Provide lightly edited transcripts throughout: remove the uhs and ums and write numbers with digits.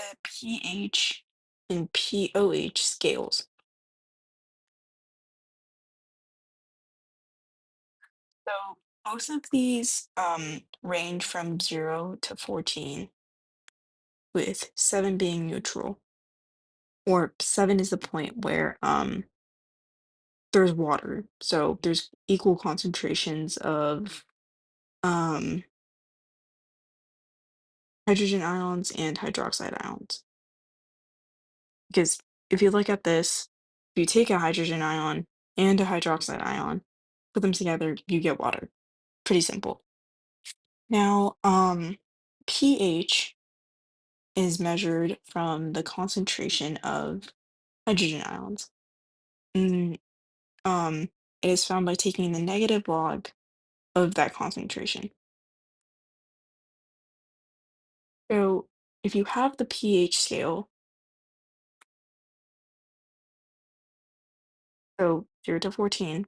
the pH and pOH scales. So both of these range from 0 to 14, with 7 being neutral, or 7 is the point where there's water. So there's equal concentrations of um, hydrogen ions and hydroxide ions. Because if you look at this, if you take a hydrogen ion and a hydroxide ion, put them together, you get water. Pretty simple. Now, pH is measured from the concentration of hydrogen ions. And, it is found by taking the negative log of that concentration. So if you have the pH scale, so 0 to 14,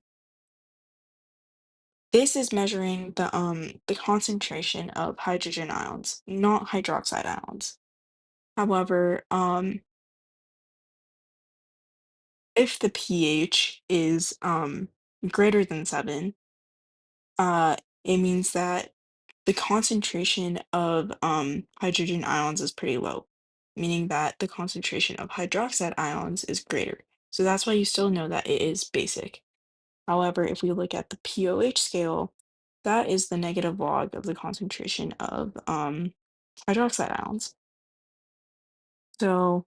this is measuring the concentration of hydrogen ions, not hydroxide ions. However, if the pH is greater than 7, uh, it means that the concentration of hydrogen ions is pretty low, meaning that the concentration of hydroxide ions is greater. So that's why you still know that it is basic. However, if we look at the pOH scale, that is the negative log of the concentration of hydroxide ions. So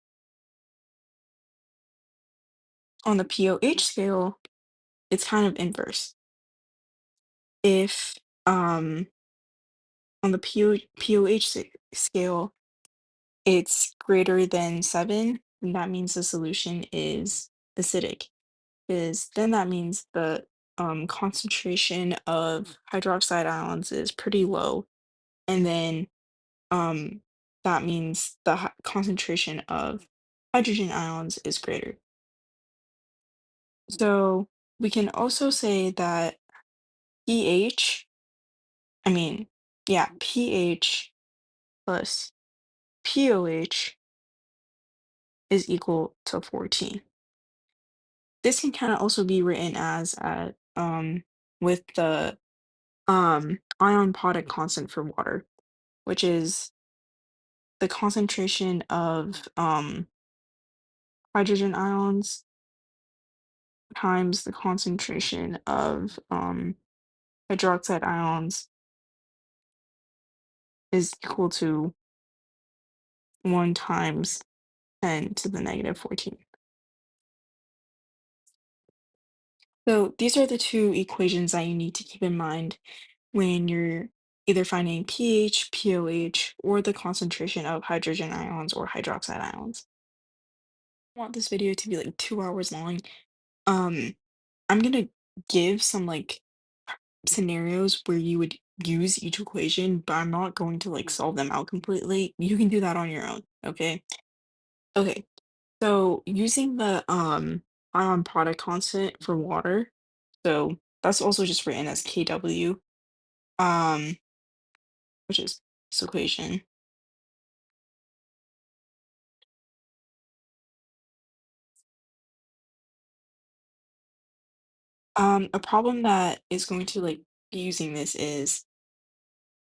on the pOH scale, it's kind of inverse. If on the pOH scale, it's greater than 7, and that means the solution is acidic. Is then that means the concentration of hydroxide ions is pretty low, and then um, that means the concentration of hydrogen ions is greater. So we can also say that pH, I mean, yeah, pH plus pOH is equal to 14. This can kind of also be written as with the ion product constant for water, which is the concentration of hydrogen ions times the concentration of hydroxide ions is equal to 1 times 10 to the negative 14. So these are the two equations that you need to keep in mind when you're either finding pH, pOH, or the concentration of hydrogen ions or hydroxide ions. I want this video to be like 2 hours long. Um, I'm gonna give some like scenarios where you would use each equation, but I'm not going to like solve them out completely. You can do that on your own, okay? Okay. So using the ion product constant for water, so that's also just written as Kw, um, which is this equation. A problem that is going to like be using this is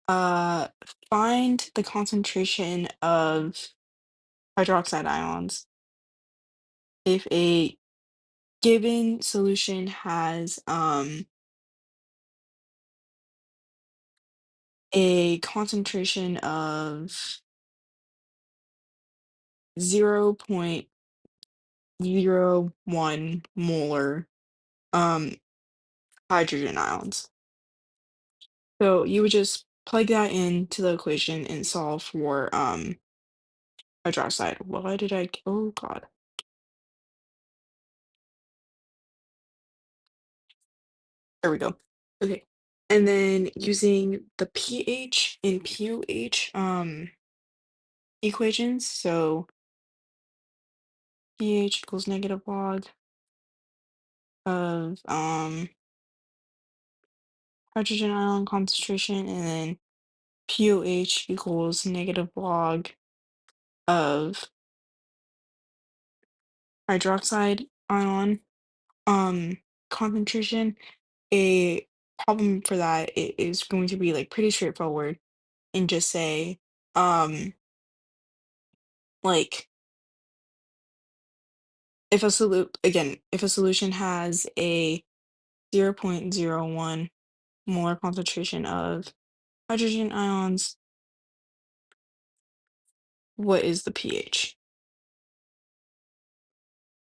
uh find the concentration of hydroxide ions if a given solution has a concentration of 0.01 molar um hydrogen ions. So you would just plug that into the equation and solve for hydroxide. Why did oh god. There we go. Okay. And then using the pH and pOH equations, so pH equals negative log of hydrogen ion concentration, and then pOH equals negative log of hydroxide ion um concentration, a problem for that is going to be like pretty straightforward and just say um like if a solution has a 0.01 molar concentration of hydrogen ions, what is the pH?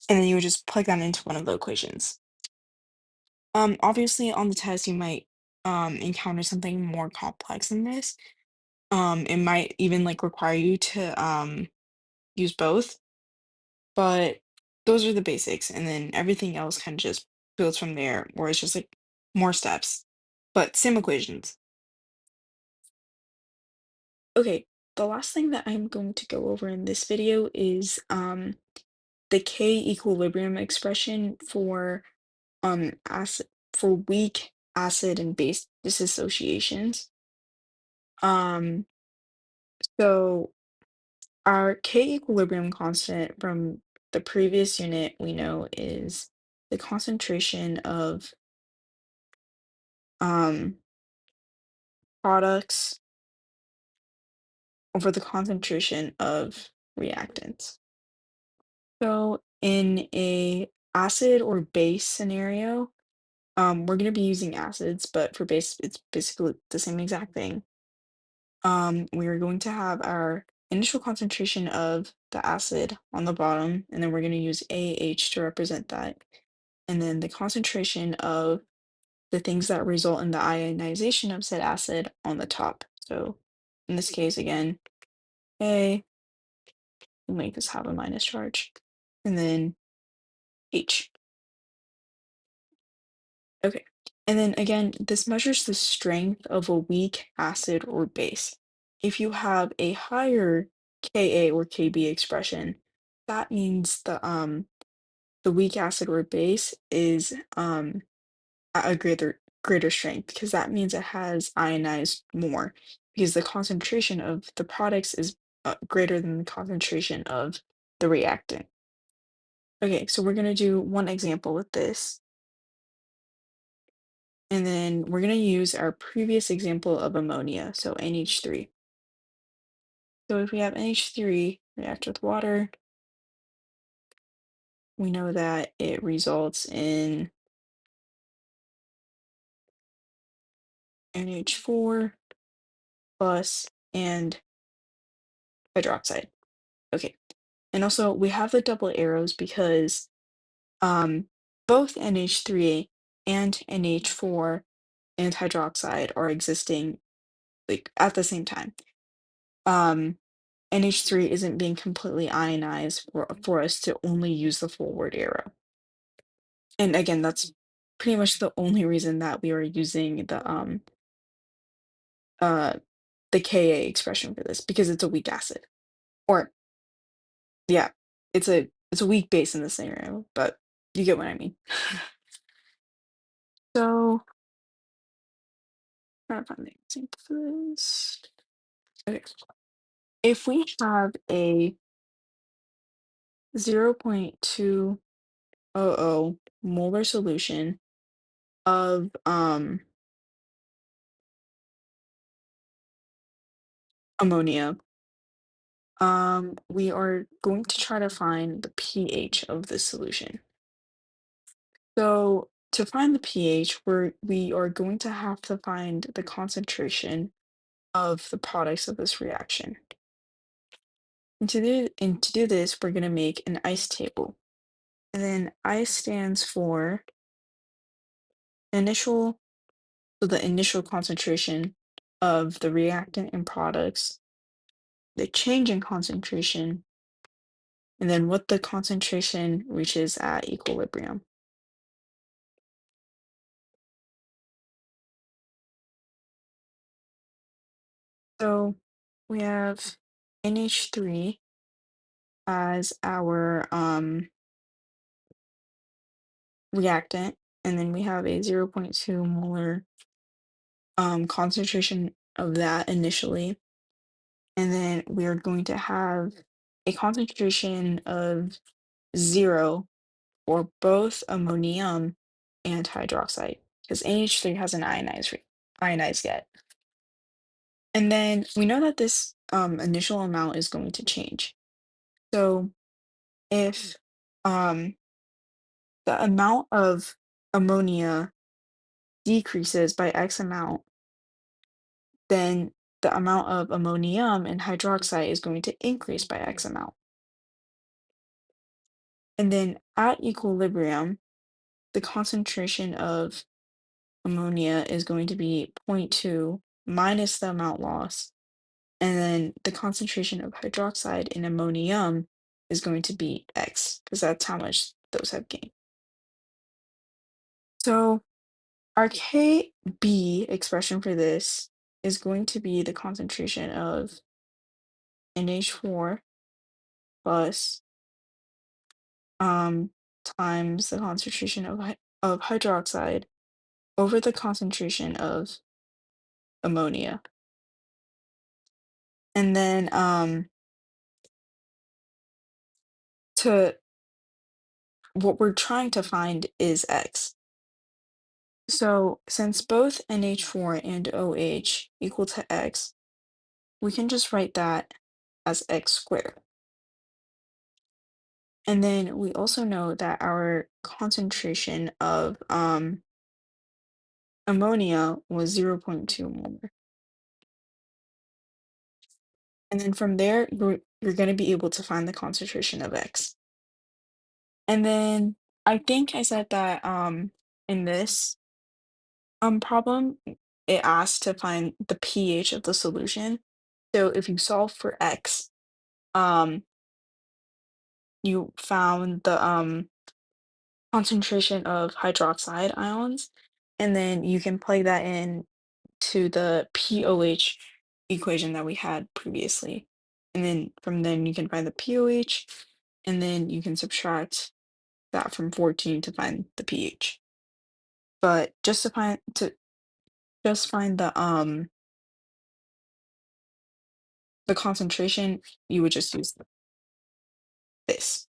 And then you would just plug that into one of the equations. Obviously on the test you might encounter something more complex than this. It might even like require you to use both, but those are the basics, and then everything else kind of just builds from there, where it's just like more steps, but same equations. Okay, the last thing that I'm going to go over in this video is the K equilibrium expression for acid for weak acid and base dissociations. Um, so our K equilibrium constant from the previous unit we know is the concentration of um products over the concentration of reactants. So in a acid or base scenario, we're going to be using acids, but for base, it's basically the same exact thing. We are going to have our initial concentration of the acid on the bottom, and then we're going to use AH to represent that. And then the concentration of the things that result in the ionization of said acid on the top. So in this case, again, A will make this have a minus charge, and then H. Okay. And then again, this measures the strength of a weak acid or base. If you have a higher Ka or Kb expression, that means the weak acid or base is at a greater strength, because that means it has ionized more, because the concentration of the products is greater than the concentration of the reactant. Okay, so we're gonna do one example with this. And then we're going to use our previous example of ammonia, so NH3. So if we have NH3 react with water, we know that it results in NH4 plus and hydroxide. Okay. And also we have the double arrows because um, both NH3 and NH4 and hydroxide are existing like at the same time. Um, NH3 isn't being completely ionized for us to only use the forward arrow. And again, that's pretty much the only reason that we are using uh the Ka expression for this, because it's a weak acid. Or yeah, it's a weak base in this scenario, but you get what I mean. So trying to find the example for this. Okay. If we have a 0.200 molar solution of ammonia, we are going to try to find the pH of this solution. So to find the pH, we are going to have to find the concentration of the products of this reaction. And to do this, we're going to make an ice table. And then ice stands for initial, so the initial concentration of the reactant and products, the change in concentration, and then what the concentration reaches at equilibrium. So we have NH3 as our reactant, and then we have a 0.2 molar concentration of that initially. And then we are going to have a concentration of 0 for both ammonium and hydroxide, because NH3 has an ionized get. And then we know that this initial amount is going to change. So if um, the amount of ammonia decreases by X amount, then the amount of ammonium and hydroxide is going to increase by X amount. And then at equilibrium, the concentration of ammonia is going to be zero point 0.2 minus the amount lost. And then the concentration of hydroxide in ammonium is going to be X, because that's how much those have gained. So our Kb expression for this is going to be the concentration of NH4 plus um, times the concentration of, of hydroxide over the concentration of ammonia. And then to what we're trying to find is X. So since both NH4 and OH equal to X, we can just write that as X squared. And then we also know that our concentration of ammonia was 0.2 molar. And then from there, you're going to be able to find the concentration of X. And then I think I said that in this problem, it asks to find the pH of the solution. So if you solve for X, um, you found the concentration of hydroxide ions, and then you can plug that in to the pOH equation that we had previously. And then from then you can find the pOH, and then you can subtract that from 14 to find the pH. But just find the concentration, you would just use this.